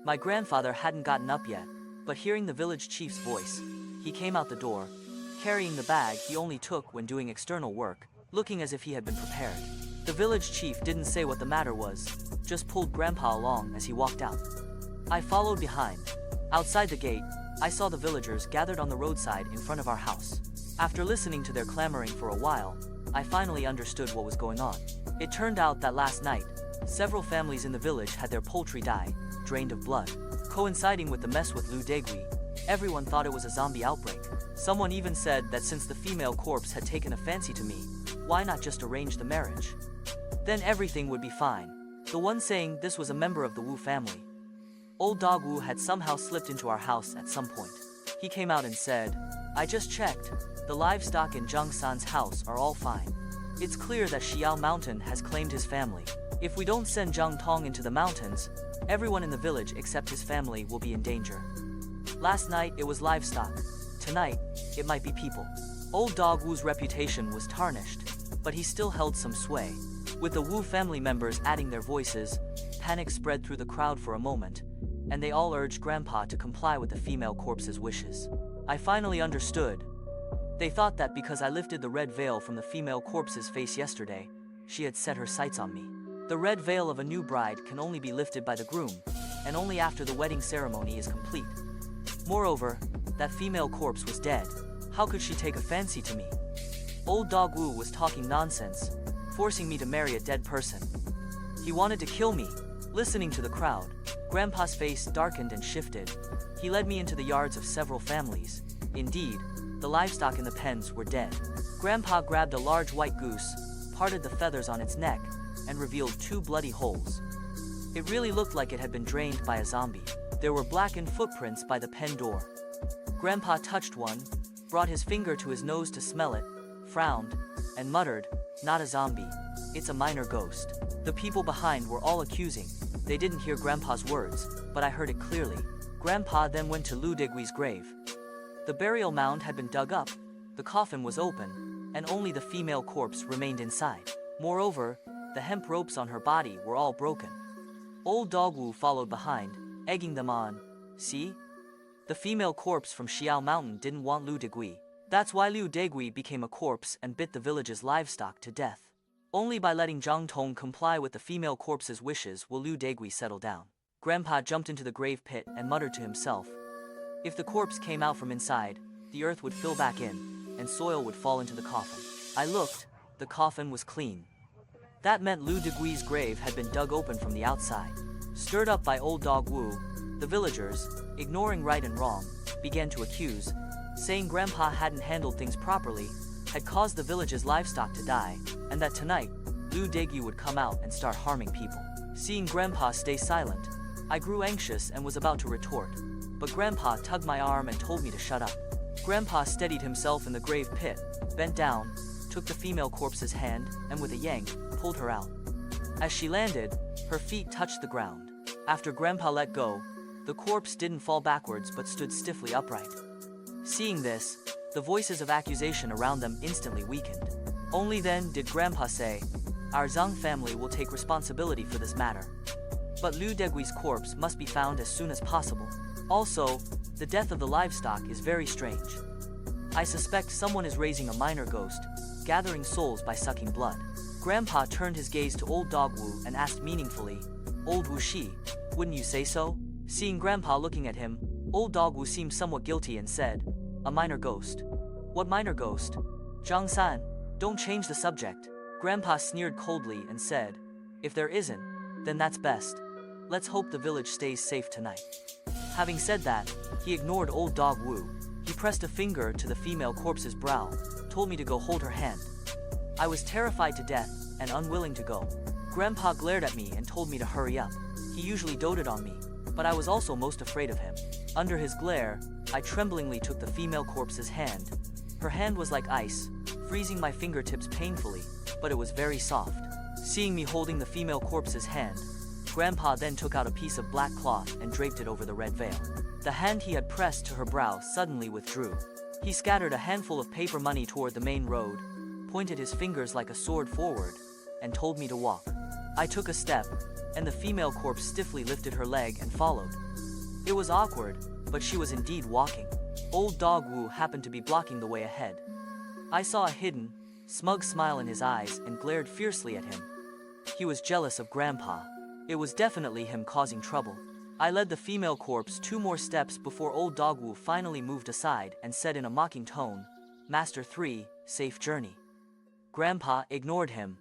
My grandfather hadn't gotten up yet, but hearing the village chief's voice, he came out the door, carrying the bag he only took when doing external work, looking as if he had been prepared. The village chief didn't say what the matter was, just pulled Grandpa along as he walked out. I followed behind. Outside the gate, I saw the villagers gathered on the roadside in front of our house. After listening to their clamoring for a while, I finally understood what was going on. It turned out that last night, several families in the village had their poultry die, drained of blood. Coinciding with the mess with Lu Degui, everyone thought it was a zombie outbreak. Someone even said that since the female corpse had taken a fancy to me, why not just arrange the marriage? Then everything would be fine. The one saying this was a member of the Wu family. Old Dog Wu had somehow slipped into our house at some point. He came out and said, "I just checked. The livestock in Zhang San's house are all fine. It's clear that Xiao Mountain has claimed his family. If we don't send Zhang Tong into the mountains, everyone in the village except his family will be in danger. Last night it was livestock. Tonight, it might be people." Old Dog Wu's reputation was tarnished, but he still held some sway. With the Wu family members adding their voices, panic spread through the crowd for a moment, and they all urged Grandpa to comply with the female corpse's wishes. I finally understood. They thought that because I lifted the red veil from the female corpse's face yesterday, she had set her sights on me. The red veil of a new bride can only be lifted by the groom, and only after the wedding ceremony is complete. Moreover, that female corpse was dead. How could she take a fancy to me? Old Dog Wu was talking nonsense, forcing me to marry a dead person. He wanted to kill me. Listening to the crowd, Grandpa's face darkened and shifted. He led me into the yards of several families. Indeed, the livestock in the pens were dead. Grandpa grabbed a large white goose, parted the feathers on its neck, and revealed 2 bloody holes. It really looked like it had been drained by a zombie. There were blackened footprints by the pen door. Grandpa touched one, brought his finger to his nose to smell it, frowned, and muttered, "Not a zombie. It's a minor ghost." The people behind were all accusing. They didn't hear Grandpa's words, but I heard it clearly. Grandpa then went to Lu Degui's grave. The burial mound had been dug up, the coffin was open, and only the female corpse remained inside. Moreover, the hemp ropes on her body were all broken. Old Dog Wu followed behind, egging them on. "See? The female corpse from Xiao Mountain didn't want Lu Degui. That's why Lu Degui became a corpse and bit the village's livestock to death. Only by letting Zhang Tong comply with the female corpse's wishes will Lu Degui settle down." Grandpa jumped into the grave pit and muttered to himself. If the corpse came out from inside, the earth would fill back in, and soil would fall into the coffin. I looked. The coffin was clean. That meant Lu Degui's grave had been dug open from the outside. Stirred up by Old Dog Wu, the villagers, ignoring right and wrong, began to accuse, saying Grandpa hadn't handled things properly, had caused the village's livestock to die, and that tonight, Lu Degui would come out and start harming people. Seeing Grandpa stay silent, I grew anxious and was about to retort, but Grandpa tugged my arm and told me to shut up. Grandpa steadied himself in the grave pit, bent down, took the female corpse's hand, and with a yank, pulled her out. As she landed, her feet touched the ground. After Grandpa let go, the corpse didn't fall backwards but stood stiffly upright. Seeing this, the voices of accusation around them instantly weakened. Only then did Grandpa say, "Our Zhang family will take responsibility for this matter. But Lu Degui's corpse must be found as soon as possible. Also, the death of the livestock is very strange. I suspect someone is raising a minor ghost, gathering souls by sucking blood." Grandpa turned his gaze to Old Dog Wu and asked meaningfully, "Old Wu Shi, wouldn't you say so?" Seeing Grandpa looking at him, Old Dog Wu seemed somewhat guilty and said, "A minor ghost? What minor ghost? Zhang San, don't change the subject." Grandpa sneered coldly and said, "If there isn't, then that's best. Let's hope the village stays safe tonight." Having said that, he ignored Old Dog Wu. He pressed a finger to the female corpse's brow, told me to go hold her hand. I was terrified to death and unwilling to go. Grandpa glared at me and told me to hurry up. He usually doted on me, but I was also most afraid of him. Under his glare, I tremblingly took the female corpse's hand. Her hand was like ice, freezing my fingertips painfully, but it was very soft. Seeing me holding the female corpse's hand, Grandpa then took out a piece of black cloth and draped it over the red veil. The hand he had pressed to her brow suddenly withdrew. He scattered a handful of paper money toward the main road, pointed his fingers like a sword forward, and told me to walk. I took a step, and the female corpse stiffly lifted her leg and followed. It was awkward, but she was indeed walking. Old Dog Wu happened to be blocking the way ahead. I saw a hidden, smug smile in his eyes and glared fiercely at him. He was jealous of Grandpa. It was definitely him causing trouble. I led the female corpse 2 more steps before Old Dog Wu finally moved aside and said in a mocking tone, "Master 3, safe journey." Grandpa ignored him,